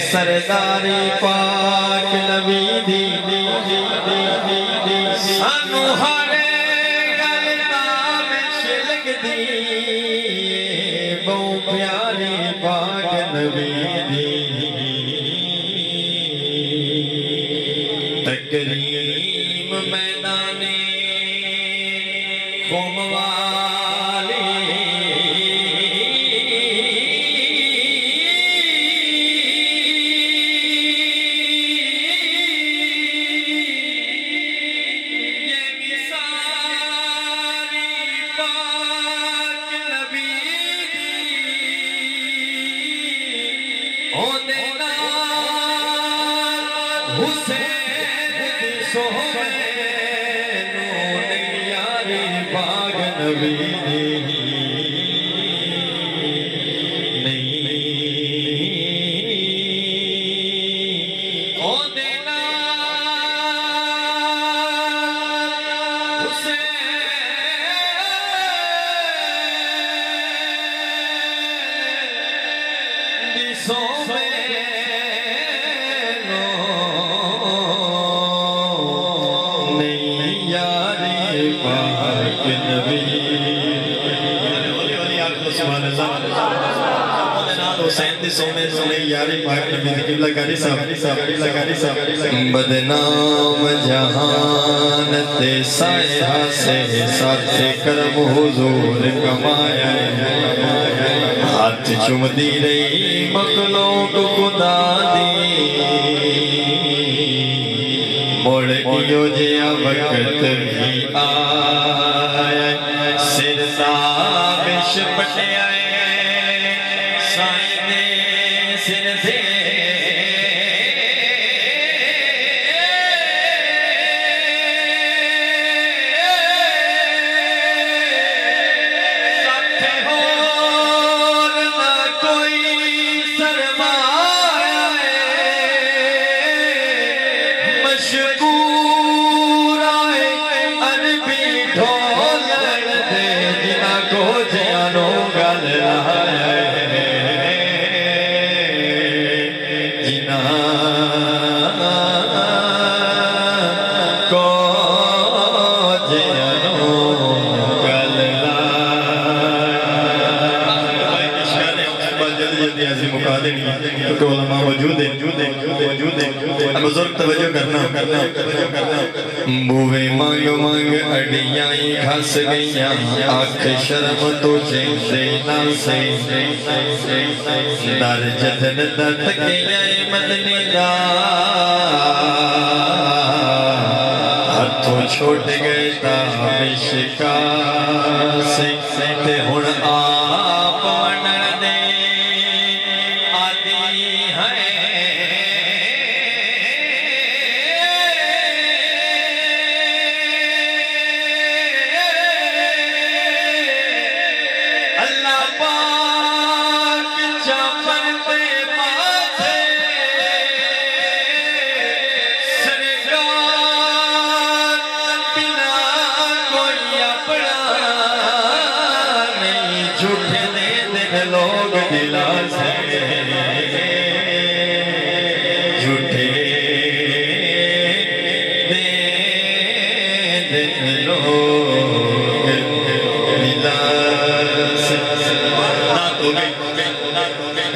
سرداری پاک نبی دی سانو ہارے گلتا بچ لگ دی بہو پیاری پاک نبی دی تکریم میدان قوم والی بدنام جہانت سائحہ سے ساتھ کرم حضور کمایا ہاتھ چوم دی رہی مخلوق خدا دی موڑ کیو جیا وقت بھی آیا سر سابش پٹے آئے سائیں دے سر سے بزرگ توجہ کرنا بوے مانگ مانگ اڑیائی گھاس گئیاں آنکھ شرم تو دینا سے در جدن دت گئیائی مدنی دا ہتھوں چھوٹ گئے تا مشکا سے تے ہن آپ ونر دے آدھی ہے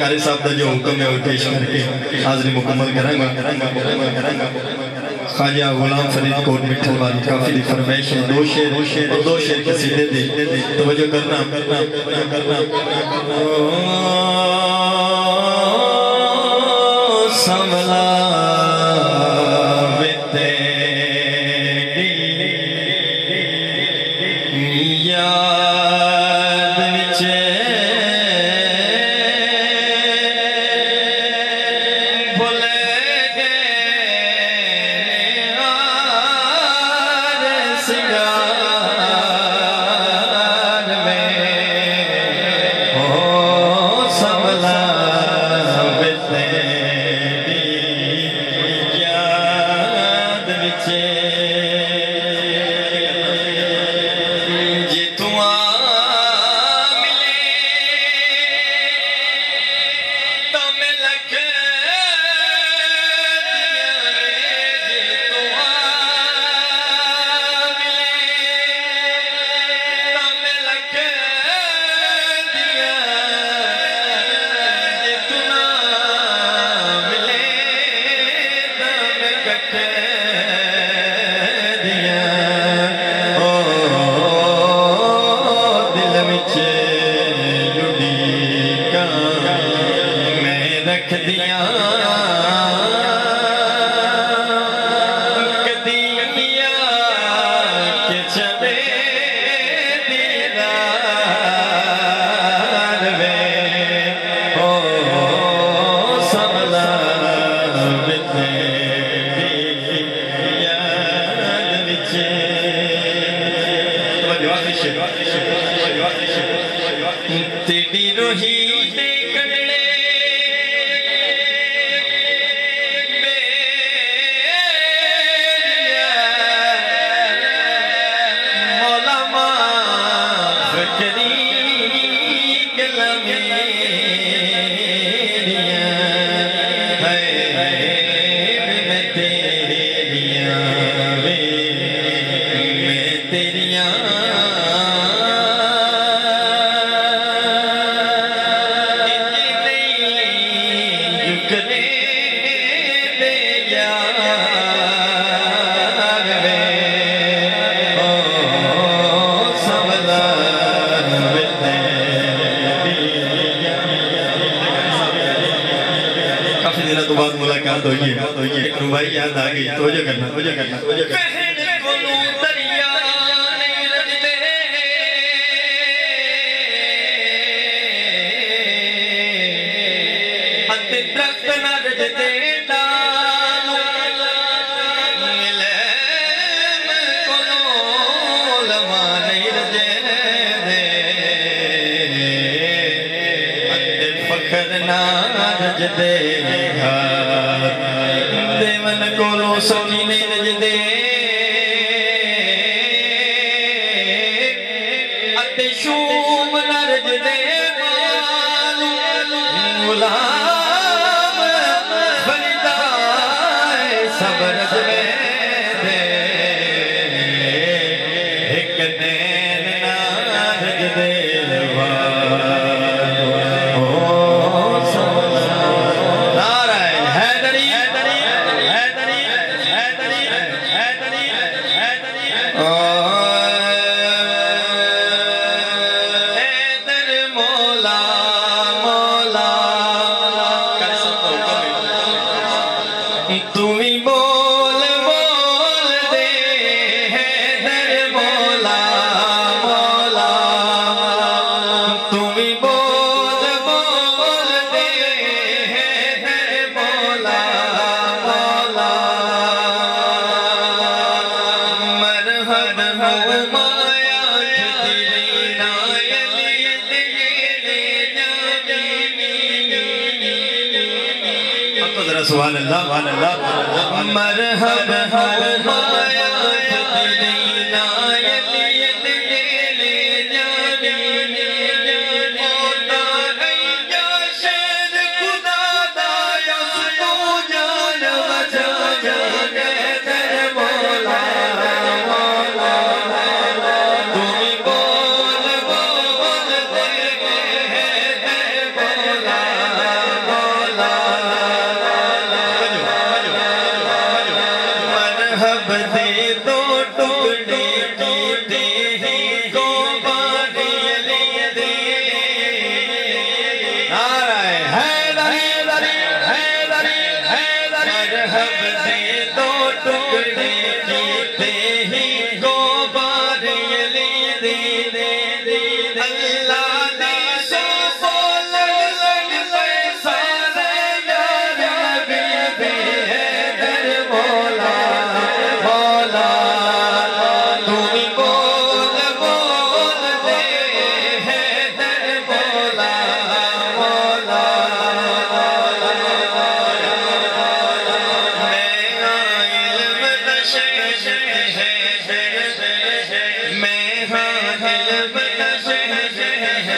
قاری صاحب دا جو حکم ہے وہ پیش کر کے حاضری مکمل کریں گا خواجہ غلام فرید کوٹ مٹھل والی کافی دی فرمائش ہے دو شیر قصیدے دے توجہ کرنا سملا سنگار میں چلے دیدار میں او سملا بتے یاد بچے تیری روحی تے کڑڑے مولا معاف کری گلہ میریاں میں تیریاں میں تیریاں کافی دنوں تو بعد ملاقات ہوئی ہے ایک روبائی یاد آگئی توجہ کرنا کہنے کلو دریا نہیں رجدے ہت درخت نہ رجدے رجدے دیون کولو سکینے رجدے اتے شوم نہ رجدے غلام فریدائے سب رجدے ایک نین نہ رجدے تمہیں بول بول دے حیدر مولا مولا تمہیں بول بول دے حیدر مولا مولا مرحب ہو مایا تیری نائلیت سبحان اللہ مرحب ہو مایا تیری نائلیت لے جانی موتا ہے یا شہر خدا دایا تو جان بچا جانے در مولا مولا تمہیں بول بول دے در مولا مولا مرحب دے دو ٹکڑے ٹوٹے ہی کو باری لے دے نعرہ حیدری مرحب دے دو ٹکڑے ٹوٹے ہی کو باری لے دے اللہ نے سو بول لگ پیسہ دے یار بی حیدر مولا مولا تمہیں بول بول دے حیدر مولا مولا میں علم نشہ ہے میں علم نشہ ہے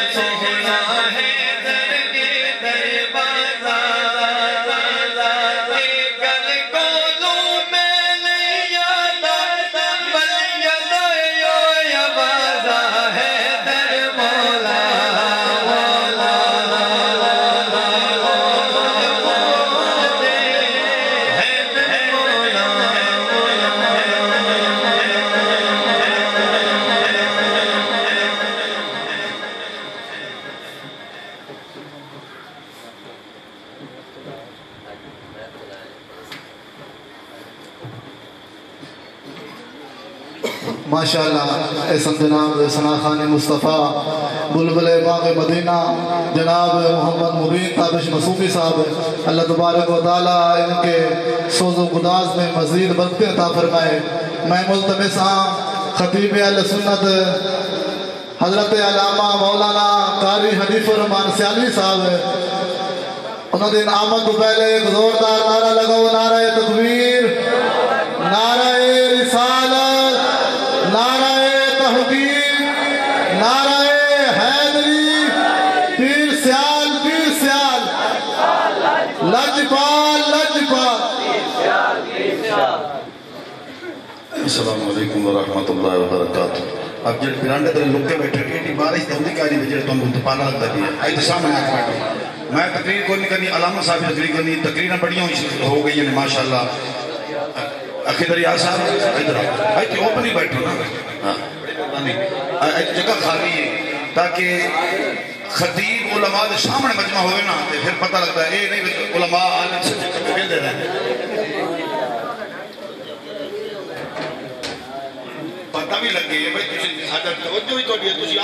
ماشاءاللہ اسم جناب ثنا خان مصطفیٰ بلبل باغ مدینہ جناب محمد مبین تابش مسوفی صاحب، اللہ تبارک و تعالیٰ ان کے سوز و گداز میں مزید برکتیں عطا فرمائے۔ میں ملتمس ہاں خطیب اہل سنت حضرت علامہ مولانا قاری حنیف الرحمان سیالوی صاحب، انہوں نے آمد کو پہلے ایک زوردار نعرہ لگاؤ، نعرہ تکبیر، نعرہ رسالت، نعرہ تحقیق، نعرہ حیدری، پیر سیال، پیر سیال، لجپال، لجپال۔ السلام علیکم ورحمۃ اللہ وبرکاتہ۔ اب جب پیرانڈے ترے لکے بیٹھے ایٹی بارش دھوندی کاری بجے تو ہم پالا لگتا دیا آئی تو سامنے آکھ بیٹھے میں تقریر کو نہیں کرنی، علامہ صاحب تقریر کرنی، تقریریں بڑیاں ہو گئی ہیں ماشاءاللہ۔ اکھی دریا صاحب ادھر آئی تو اوپن ہی بیٹھو نا، آئی تو جگہ خالی ہے تاکہ خطیب علماء دے سامنے مجمع ہوئے نا پھر پتہ لگتا ہے اے نہیں علماء عالم سے چکے دے رہے ہیں، پتہ بھی لگے بھئی تجھے حضرت توجہ ہی تو دیا تجھے